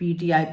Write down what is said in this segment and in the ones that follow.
PTI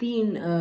3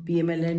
PMLN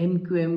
MQM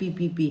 PPP।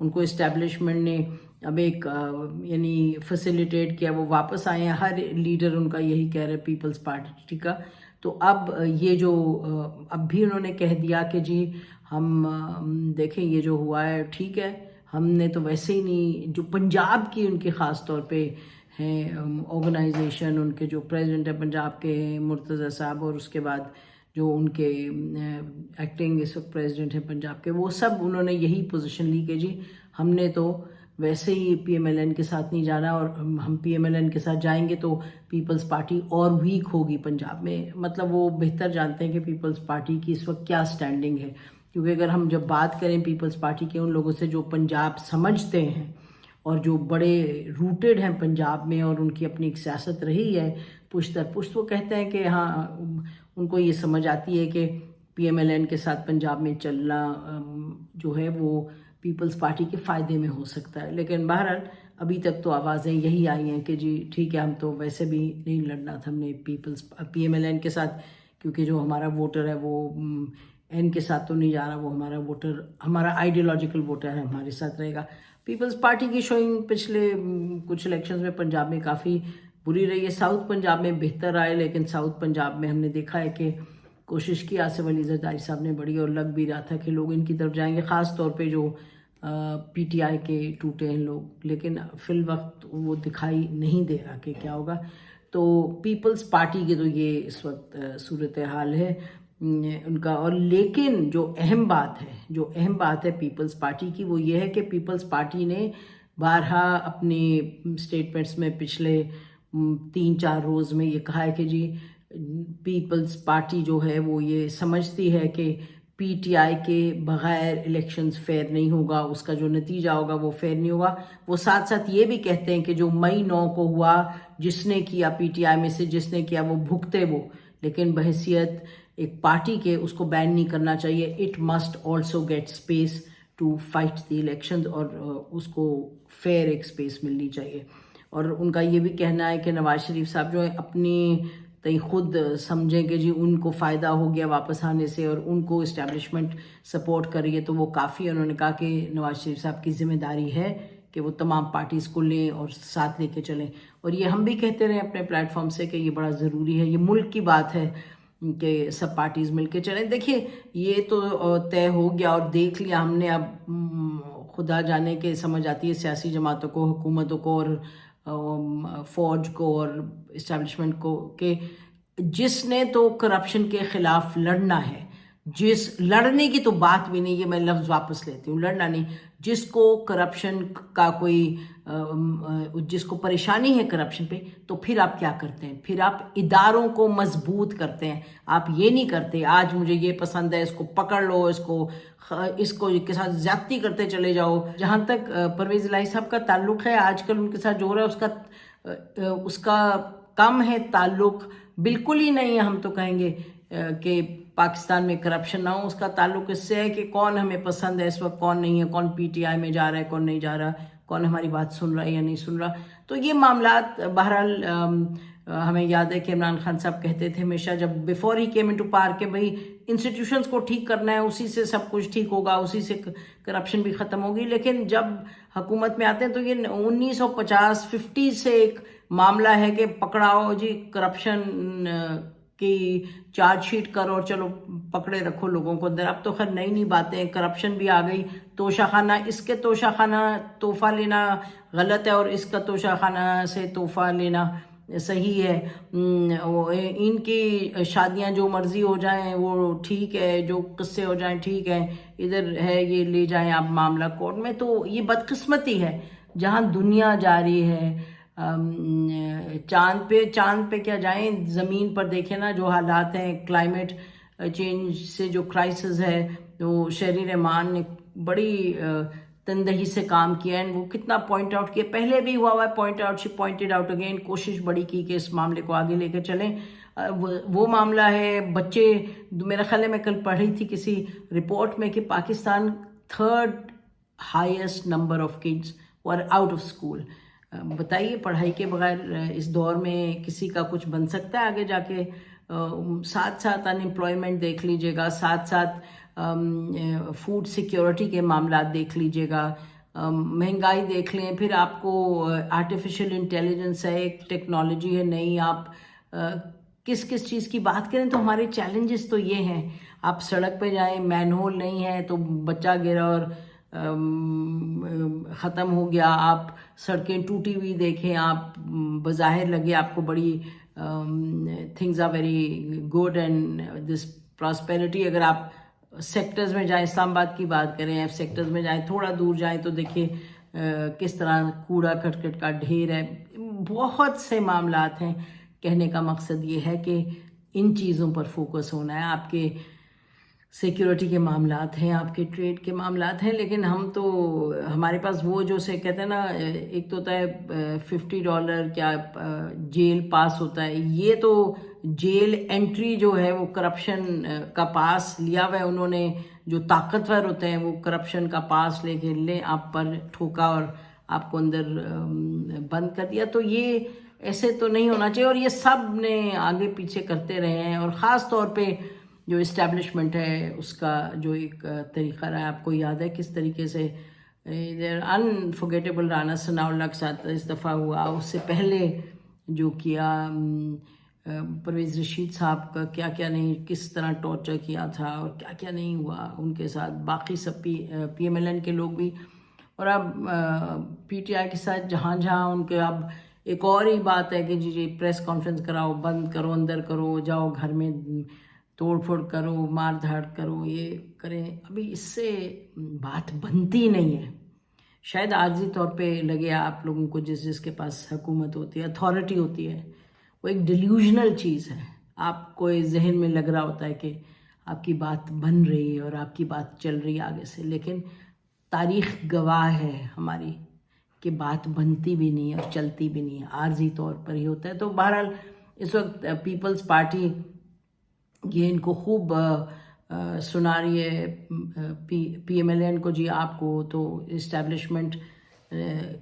ان کو establishment نے اب ایک یعنی فیسیلیٹیٹ کیا، وہ واپس آئے ہیں، ہر لیڈر ان کا یہی کہہ رہے پیپلز پارٹی کا. تو اب یہ جو اب بھی انہوں نے کہہ دیا کہ جی ہم دیکھیں یہ جو ہوا ہے ٹھیک ہے، ہم نے تو ویسے ہی نہیں، جو پنجاب کی ان کی خاص طور پہ ہیں آرگنائزیشن، ان کے جو پریزیڈنٹ ہیں پنجاب کے ہیں مرتضی صاحب، اور اس کے بعد جو ان کے ایکٹنگ اس وقت پریزیڈنٹ ہیں پنجاب کے، وہ سب انہوں نے یہی پوزیشن لی کہ جی ہم نے تو ویسے ہی پی ایم ایل این کے ساتھ نہیں جانا، اور ہم پی ایم ایل این کے ساتھ جائیں گے تو پیپلز پارٹی اور ویک ہوگی پنجاب میں. مطلب وہ بہتر جانتے ہیں کہ پیپلز پارٹی کی اس وقت کیا سٹینڈنگ ہے، کیونکہ اگر ہم جب بات کریں پیپلز پارٹی کے ان لوگوں سے جو پنجاب سمجھتے ہیں اور جو بڑے روٹڈ ہیں پنجاب میں، اور ان کی اپنی ایک سیاست رہی ہے پشت در پشت، وہ کہتے ہیں کہ ہاں ان کو یہ سمجھ آتی ہے کہ پی ایم ایل این کے ساتھ پنجاب میں چلنا جو ہے وہ پیپلز پارٹی کے فائدے میں ہو سکتا ہے. لیکن بہرحال ابھی تک تو آوازیں یہی آئی ہیں کہ جی ٹھیک ہے، ہم تو ویسے بھی نہیں لڑنا تھا، ہم نے پی ایم ایل این کے ساتھ، کیونکہ جو ہمارا ووٹر ہے وہ این کے ساتھ تو نہیں جا رہا، وہ ہمارا ووٹر، ہمارا آئیڈیولوجیکل ووٹر ہے، ہمارے ساتھ رہے گا. پیپلز پارٹی کی شوئنگ پچھلے کچھ الیکشنز میں پنجاب میں کافی بری رہی ہے. ساؤتھ پنجاب میں بہتر آئے، لیکن ساؤتھ پنجاب میں ہم نے دیکھا ہے کہ کوشش کی آصف علی زرداری صاحب نے بڑی، اور لگ بھی رہا تھا کہ لوگ ان کی طرف جائیں گے، خاص طور پہ جو پی ٹی آئی کے ٹوٹے ہیں لوگ، لیکن فی الوقت وہ دکھائی نہیں دے رہا کہ کیا ہوگا. تو پیپلز پارٹی کے تو یہ اس وقت صورتحال ہے ان کا. اور لیکن جو اہم بات ہے پیپلز پارٹی کی، وہ یہ ہے کہ پیپلز پارٹی نے بارہا اپنے اسٹیٹمنٹس میں پچھلے 3-4 روز میں یہ کہا ہے کہ جی پیپلز پارٹی جو ہے وہ یہ سمجھتی ہے کہ پی ٹی آئی کے بغیر الیکشنز فیئر نہیں ہوگا، اس کا جو نتیجہ ہوگا وہ فیئر نہیں ہوگا. وہ ساتھ ساتھ یہ بھی کہتے ہیں کہ جو مئی 9 کو ہوا، جس نے کیا پی ٹی آئی میں سے جس نے کیا وہ بھگتے وہ، لیکن بحیثیت ایک پارٹی کے اس کو بین نہیں کرنا چاہیے. It must also get space to fight the elections, اور اس کو فیئر ایک اسپیس ملنی چاہیے. اور ان کا یہ بھی کہنا ہے کہ نواز شریف صاحب جو ہے اپنی تئیں خود سمجھیں کہ جی ان کو فائدہ ہو گیا واپس آنے سے، اور ان کو اسٹیبلشمنٹ سپورٹ کر رہی ہے تو وہ کافی. انہوں نے کہا کہ نواز شریف صاحب کی ذمہ داری ہے کہ وہ تمام پارٹیز کو لیں اور ساتھ لے کے چلیں. اور یہ ہم بھی کہتے رہے اپنے پلیٹ فارم سے کہ یہ بڑا ضروری ہے، یہ ملک کی بات ہے کہ سب پارٹیز مل کے چلیں. دیکھیے یہ تو طے ہو گیا اور دیکھ لیا ہم نے، اب خدا جانے کے سمجھ آتی ہے سیاسی جماعتوں کو، حکومتوں کو، اور فوج کو اور اسٹیبلشمنٹ کو، کہ جس نے تو کرپشن کے خلاف لڑنا ہے، لڑنے کی تو بات بھی نہیں، یہ میں لفظ واپس لیتی ہوں، لڑنا نہیں، جس کو کرپشن کا کوئی جس کو پریشانی ہے کرپشن پہ، تو پھر آپ کیا کرتے ہیں؟ پھر آپ اداروں کو مضبوط کرتے ہیں. آپ یہ نہیں کرتے آج مجھے یہ پسند ہے اس کو پکڑ لو، اس کے ساتھ زیادتی کرتے چلے جاؤ. جہاں تک پرویز الہی صاحب کا تعلق ہے، آج کل ان کے ساتھ جو ہو رہا ہے اس کا کم ہے تعلق، بالکل ہی نہیں ہے. ہم تو کہیں گے کہ پاکستان میں کرپشن نہ ہو، اس کا تعلق اس سے ہے کہ کون ہمیں پسند ہے اس وقت، کون نہیں ہے، کون پی ٹی آئی میں جا رہا ہے، کون نہیں جا رہا، کون ہماری بات سن رہا ہے یا نہیں سن رہا. تو یہ معاملات بہرحال ہمیں یاد ہے کہ عمران خان صاحب کہتے تھے ہمیشہ جب before he came into power کہ بھئی انسٹیٹیوشنز کو ٹھیک کرنا ہے، اسی سے سب کچھ ٹھیک ہوگا، اسی سے کرپشن بھی ختم ہوگی. لیکن جب حکومت میں آتے ہیں تو یہ 1950 سے ایک معاملہ ہے کہ پکڑاؤ جی کرپشن کی چارج شیٹ کرو اور چلو پکڑے رکھو لوگوں کو اندر. اب تو خیر نئی نئی باتیں، کرپشن بھی آ گئی، توشہ خانہ، اس کے توشہ خانہ تحفہ لینا غلط ہے اور اس کا توشہ خانہ سے تحفہ لینا صحیح ہے. ان کی شادیاں جو مرضی ہو جائیں وہ ٹھیک ہے، جو قصے ہو جائیں ٹھیک ہے، ادھر ہے یہ لے جائیں آپ معاملہ کورٹ میں. تو یہ بدقسمتی ہے جہاں دنیا جا رہی ہے چاند پہ کیا جائیں، زمین پر دیکھیں نا جو حالات ہیں، کلائمیٹ چینج سے جو کرائسس ہے، تو شہری رحمان نے بڑی تندہی سے کام کیا ہے. وہ کتنا پوائنٹ آؤٹ کیا، پہلے بھی ہوا ہے پوائنٹ آؤٹ، شی پوائنٹڈ آؤٹ اگین، کوشش بڑی کی کہ اس معاملے کو آگے لے کے چلیں. وہ معاملہ ہے بچے، میرا خیال ہے میں کل پڑھ رہی تھی کسی رپورٹ میں کہ Pakistan 3rd highest number of kids اور آؤٹ آف اسکول. بتائیے پڑھائی کے بغیر اس دور میں کسی کا کچھ بن سکتا ہے آگے جا کے؟ ساتھ ساتھ ان امپلائمنٹ دیکھ لیجیے گا، ساتھ ساتھ فوڈ سیکیورٹی کے معاملات دیکھ لیجیے گا، مہنگائی دیکھ لیں، پھر آپ کو آرٹیفیشل انٹیلیجنس ہے، ایک ٹیکنالوجی ہے نئی، آپ کس کس چیز کی بات کریں تو ہمارے چیلنجز تو یہ ہیں. آپ سڑک پہ جائیں، مین ہول نہیں ہے تو بچہ گرا اور ختم ہو گیا. آپ سڑکیں ٹوٹی ہوئی دیکھیں، آپ بظاہر لگے آپ کو بڑی things are very good and this prosperity. اگر آپ سیکٹرز میں جائیں، اسلام آباد کی بات کریں، آپ سیکٹرز میں جائیں، تھوڑا دور جائیں تو دیکھیں کس طرح کوڑا کرکٹ کا ڈھیر ہے. بہت سے معاملات ہیں. کہنے کا مقصد یہ ہے کہ ان چیزوں پر فوکس ہونا ہے. آپ کے سیکیورٹی کے معاملات ہیں، آپ کے ٹریڈ کے معاملات ہیں، لیکن ہم تو ہمارے پاس وہ جو سے کہتے ہیں نا، ایک تو ہوتا ہے $50 کیا جیل پاس ہوتا ہے. یہ تو جیل انٹری جو ہے وہ کرپشن کا پاس لیا ہوا ہے انہوں نے. جو طاقتور ہوتے ہیں وہ کرپشن کا پاس لے کے لیں آپ پر ٹھوکا اور آپ کو اندر بند کر دیا. تو یہ ایسے تو نہیں ہونا چاہیے، اور یہ سب نے آگے پیچھے کرتے رہے ہیں. اور خاص طور پہ جو اسٹیبلشمنٹ ہے اس کا جو ایک طریقہ رہا ہے، آپ کو یاد ہے کس طریقے سے انفورگیٹیبل رانا ثناء اللہ کے ساتھ اس دفعہ ہوا. اس سے پہلے جو کیا پرویز رشید صاحب کا کیا کیا نہیں، کس طرح ٹارچر کیا تھا اور کیا کیا نہیں ہوا ان کے ساتھ. باقی سب پی ایم ایل این کے لوگ بھی، اور اب پی ٹی آئی کے ساتھ جہاں جہاں ان کے اب ایک اور ہی بات ہے کہ جی پریس کانفرنس کراؤ، بند کرو، اندر کرو، جاؤ گھر میں توڑ پھوڑ کرو، مار دھاڑ کرو، یہ کریں. ابھی اس سے بات بنتی نہیں ہے. شاید عارضی طور پہ لگے آپ لوگوں کو، جس کے پاس حکومت ہوتی ہے، اتھارٹی ہوتی ہے، وہ ایک ڈیلیوژنل چیز ہے. آپ کو ذہن میں لگ رہا ہوتا ہے کہ آپ کی بات بن رہی ہے اور آپ کی بات چل رہی ہے آگے سے، لیکن تاریخ گواہ ہے ہماری کہ بات بنتی بھی نہیں اور چلتی بھی نہیں ہے، عارضی طور پر ہی ہوتا ہے. تو بہرحال اس وقت پیپلز پارٹی یہ ان کو خوب سنا رہی ہے، پی ایم ایل این کو. جی آپ کو تو اسٹیبلشمنٹ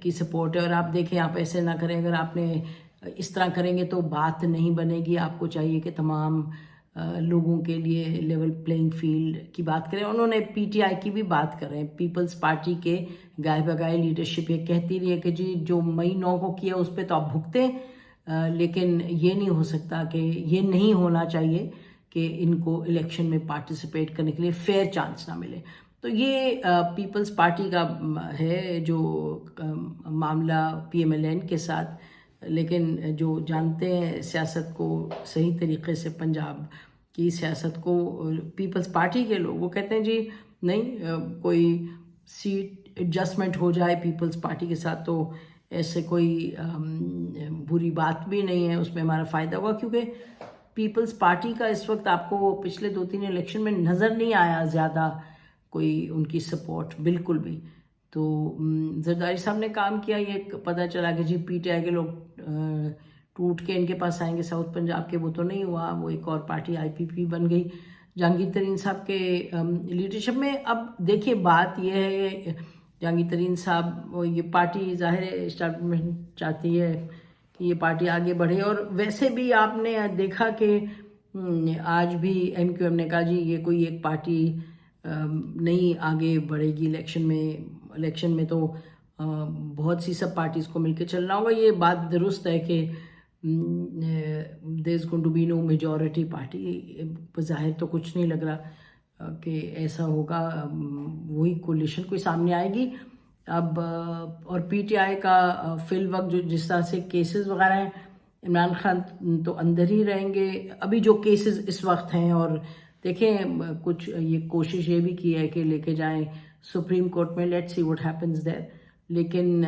کی سپورٹ ہے، اور آپ دیکھیں آپ ایسے نہ کریں. اگر آپ نے اس طرح کریں گے تو بات نہیں بنے گی. آپ کو چاہیے کہ تمام لوگوں کے لیے لیول پلینگ فیلڈ کی بات کریں. انہوں نے پی ٹی آئی کی بھی بات کر رہے ہیں. پیپلز پارٹی کے گائے بگائے لیڈرشپ یہ کہتی رہی ہے کہ جی جو مئی 9 کو کیا اس پہ تو آپ بھگتیں، لیکن یہ نہیں ہو سکتا، کہ یہ نہیں ہونا چاہیے کہ ان کو الیکشن میں پارٹیسپیٹ کرنے کے لیے فیئر چانس نہ ملے. تو یہ پیپلز پارٹی کا ہے جو معاملہ پی ایم ایل این کے ساتھ. لیکن جو جانتے ہیں سیاست کو صحیح طریقے سے، پنجاب کی سیاست کو، پیپلز پارٹی کے لوگ وہ کہتے ہیں جی نہیں، کوئی سیٹ ایڈجسٹمنٹ ہو جائے پیپلز پارٹی کے ساتھ تو ایسے کوئی بری بات بھی نہیں ہے، اس میں ہمارا فائدہ ہوگا. کیونکہ پیپلز پارٹی کا اس وقت آپ کو وہ پچھلے 2-3 الیکشن میں نظر نہیں آیا زیادہ کوئی ان کی سپورٹ بالکل بھی. تو زرداری صاحب نے کام کیا، یہ پتہ چلا کہ جی پی ٹی آئی کے لوگ ٹوٹ کے ان کے پاس آئیں گے ساؤتھ پنجاب کے. وہ تو نہیں ہوا، وہ ایک اور پارٹی آئی پی پی بن گئی جہانگیر ترین صاحب کے لیڈرشپ میں. اب دیکھیے بات یہ ہے، جہانگیر ترین صاحب یہ پارٹی ظاہر اسٹیبلشمنٹ چاہتی ہے کہ یہ پارٹی آگے بڑھے. اور ویسے بھی آپ نے دیکھا کہ آج بھی ایم کیو ایم نے کہا جی یہ کوئی ایک پارٹی نہیں آگے بڑھے گی الیکشن میں تو بہت سی سب پارٹیز کو مل کے چلنا ہوگا. یہ بات درست ہے کہ there is going to be no majority party. بظاہر تو کچھ نہیں لگ رہا کہ ایسا ہوگا، وہی کولیشن کوئی سامنے آئے گی. اب اور پی ٹی آئی کا فی الوقت جو جس طرح سے کیسز وغیرہ ہیں، عمران خان تو اندر ہی رہیں گے ابھی جو کیسز اس وقت ہیں. اور دیکھیں کچھ یہ کوشش یہ بھی کی ہے کہ لے کے جائیں سپریم کورٹ میں، لیٹ سی واٹ ہیپنز دیر. لیکن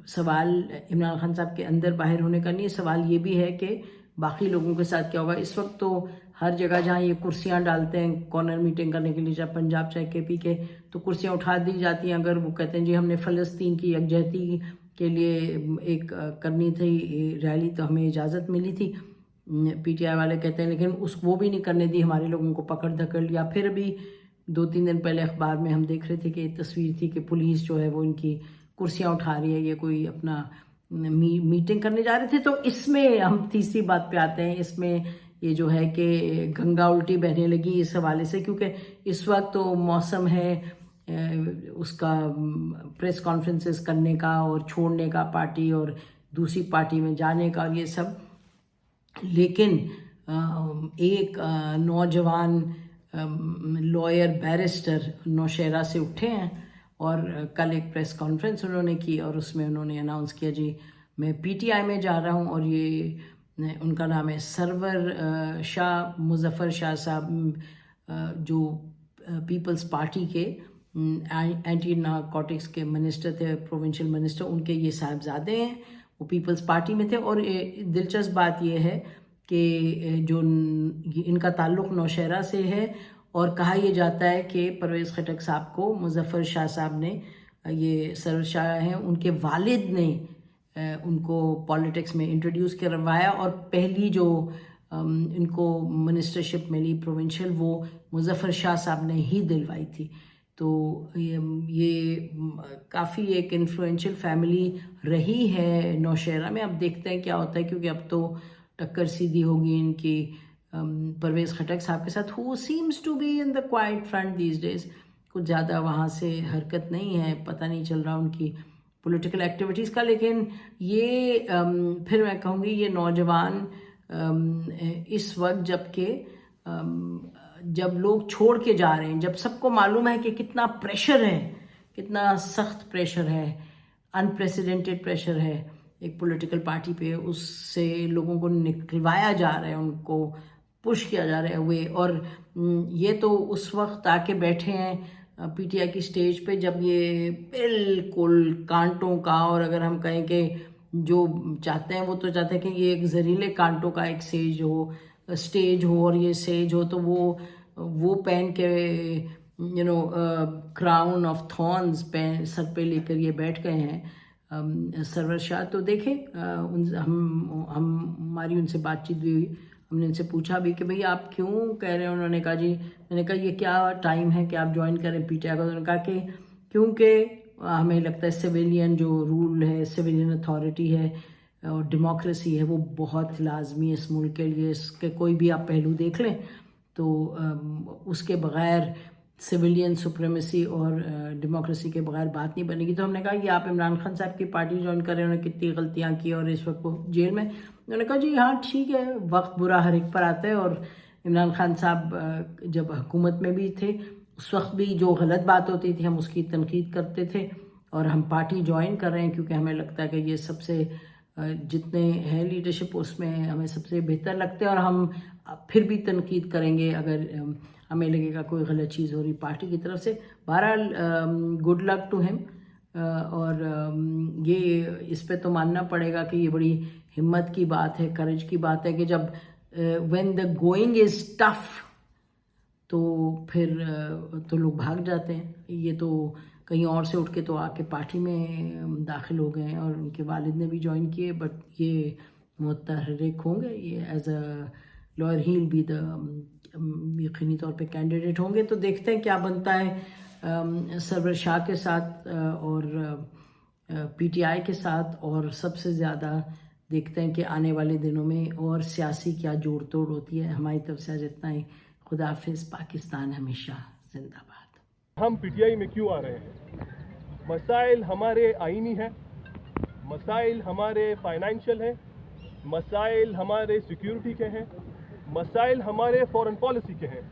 سوال عمران خان صاحب کے اندر باہر ہونے کا نہیں، سوال یہ بھی ہے کہ باقی لوگوں کے ساتھ کیا ہوگا. اس وقت تو ہر جگہ جہاں یہ کرسیاں ڈالتے ہیں کارنر میٹنگ کرنے کے لیے، چاہے پنجاب چاہے کے پی کے، تو کرسیاں اٹھا دی جاتی ہیں. اگر وہ کہتے ہیں جی ہم نے فلسطین کی یکجہتی کے لیے ایک کرنی تھی ریلی تو ہمیں اجازت ملی تھی، پی ٹی آئی والے کہتے ہیں، لیکن وہ بھی نہیں کرنے دی، ہمارے لوگوں کو پکڑ دھکڑ لیا. پھر بھی 2-3 دن پہلے اخبار میں ہم دیکھ رہے تھے کہ ایک تصویر تھی کہ پولیس جو ہے وہ ان کی کرسیاں اٹھا رہی ہے، یہ کوئی اپنا میٹنگ کرنے جا رہے تھے. تو اس میں ہم تیسری بات پہ آتے ہیں، اس میں یہ جو ہے کہ گنگا الٹی بہنے لگی اس حوالے سے، کیونکہ اس وقت تو موسم ہے اس کا پریس کانفرنسز کرنے کا اور چھوڑنے کا پارٹی اور دوسری پارٹی میں جانے کا اور یہ سب. لیکن ایک نوجوان لائر بیرسٹر نوشہرہ سے اٹھے ہیں اور کل ایک پریس کانفرنس انہوں نے کی اور اس میں انہوں نے اناؤنس کیا جی میں پی ٹی آئی میں جا رہا ہوں, اور یہ ان کا نام ہے سرور شاہ مظفر شاہ صاحب, جو پیپلز پارٹی کے اینٹی نارکوٹکس کے منسٹر تھے, پروونشل منسٹر. ان کے یہ صاحبزادے ہیں, وہ پیپلز پارٹی میں تھے. اور دلچسپ بات یہ ہے کہ جو ان کا تعلق نوشہرہ سے ہے, اور کہا یہ جاتا ہے کہ پرویز خٹک صاحب کو مظفر شاہ صاحب نے, یہ سرور شاہ ہیں, ان کے والد نے ان کو پالیٹکس میں انٹروڈیوس کروایا, اور پہلی جو ان کو منسٹرشپ ملی پروونشل وہ مظفر شاہ صاحب نے ہی دلوائی تھی. تو یہ کافی ایک انفلوئنشل فیملی رہی ہے نوشہرہ میں. اب دیکھتے ہیں کیا ہوتا ہے, کیونکہ اب تو ٹکر سیدھی ہوگی ان کی پرویز خٹک صاحب کے ساتھ, who seems to be in the quiet front these days. کچھ زیادہ وہاں سے حرکت نہیں ہے, پتہ نہیں چل رہا ان کی پولیٹیکل ایکٹیویٹیز کا. لیکن یہ پھر میں کہوں گی یہ نوجوان اس وقت جب لوگ چھوڑ کے جا رہے ہیں, جب سب کو معلوم ہے کہ کتنا پریشر ہے, کتنا سخت پریشر ہے, انپریسیڈنٹڈ پریشر ہے ایک پولیٹیکل پارٹی پہ, اس سے لوگوں کو نکلوایا جا رہا ہے, ان کو پش کیا جا رہا ہے ہوئے. اور یہ تو اس وقت آ کے بیٹھے ہیں پی ٹی آئی کی سٹیج پہ جب یہ بالکل کانٹوں کا, اور اگر ہم کہیں کہ جو چاہتے ہیں وہ تو چاہتے ہیں کہ یہ ایک زہریلے کانٹوں کا ایک سٹیج ہو, اور یہ سیج ہو تو وہ پہن کے کراؤن آف تھورنز سر پہ لے کر یہ بیٹھ گئے ہیں سرور شاہ. تو دیکھیں ہماری ان سے بات چیت بھی ہوئی, ہم نے ان سے پوچھا بھی کہ بھئی آپ کیوں کہہ رہے ہیں. انہوں نے کہا جی, میں نے کہا یہ کیا ٹائم ہے کہ آپ جوائن کریں پی ٹی آئی کو. انہوں نے کہا کہ کیونکہ ہمیں لگتا ہے سویلین جو رول ہے, سویلین اتھارٹی ہے اور ڈیموکریسی ہے, وہ بہت لازمی ہے اس ملک کے لیے. اس کے کوئی بھی آپ پہلو دیکھ لیں تو اس کے بغیر سویلین سپریمیسی اور ڈیموکریسی کے بغیر بات نہیں بنے گی. تو ہم نے کہا کہ آپ عمران خان صاحب کی پارٹی جوائن کریں, انہوں نے کتنی غلطیاں کی اور اس وقت وہ جیل میں. انہوں نے کہا جی ہاں ٹھیک ہے, وقت برا ہر ایک پر آتا ہے, اور عمران خان صاحب جب حکومت میں بھی تھے اس وقت بھی جو غلط بات ہوتی تھی ہم اس کی تنقید کرتے تھے, اور ہم پارٹی جوائن کر رہے ہیں کیونکہ ہمیں لگتا ہے کہ یہ سب سے جتنے ہیں لیڈرشپ اس میں ہمیں سب سے بہتر لگتے ہیں, اور ہم پھر بھی تنقید کریں گے اگر ہمیں لگے گا کوئی غلط چیز ہو رہی پارٹی کی طرف سے. بہرحال گڈ لک ٹو ہم, اور یہ اس پہ تو ماننا پڑے گا کہ یہ بڑی ہمت کی بات ہے, کریج کی بات ہے کہ جب when the going is tough تو پھر تو لوگ بھاگ جاتے ہیں. یہ تو کہیں اور سے اٹھ کے تو آ کے پارٹی میں داخل ہو گئے ہیں, اور ان کے والد نے بھی جوائن کیے, بٹ یہ متحرک ہوں گے, یہ ایز اے لائر ہیل بھی یقینی طور پہ کینڈیڈیٹ ہوں گے. تو دیکھتے ہیں کیا بنتا ہے سرور شاہ کے ساتھ اور پی ٹی آئی کے ساتھ, اور سب سے زیادہ دیکھتے ہیں کہ آنے والے دنوں میں اور سیاسی کیا جوڑ توڑ ہوتی ہے. ہماری طرف سے آج اتنا ہی. خدا حافظ. پاکستان ہمیشہ زندہ باد. ہم پی ٹی آئی میں کیوں آ رہے ہیں؟ مسائل ہمارے آئینی ہیں, مسائل ہمارے فائنینشیل ہیں, مسائل ہمارے سیکیورٹی کے ہیں, مسائل ہمارے فورن پالیسی کے ہیں.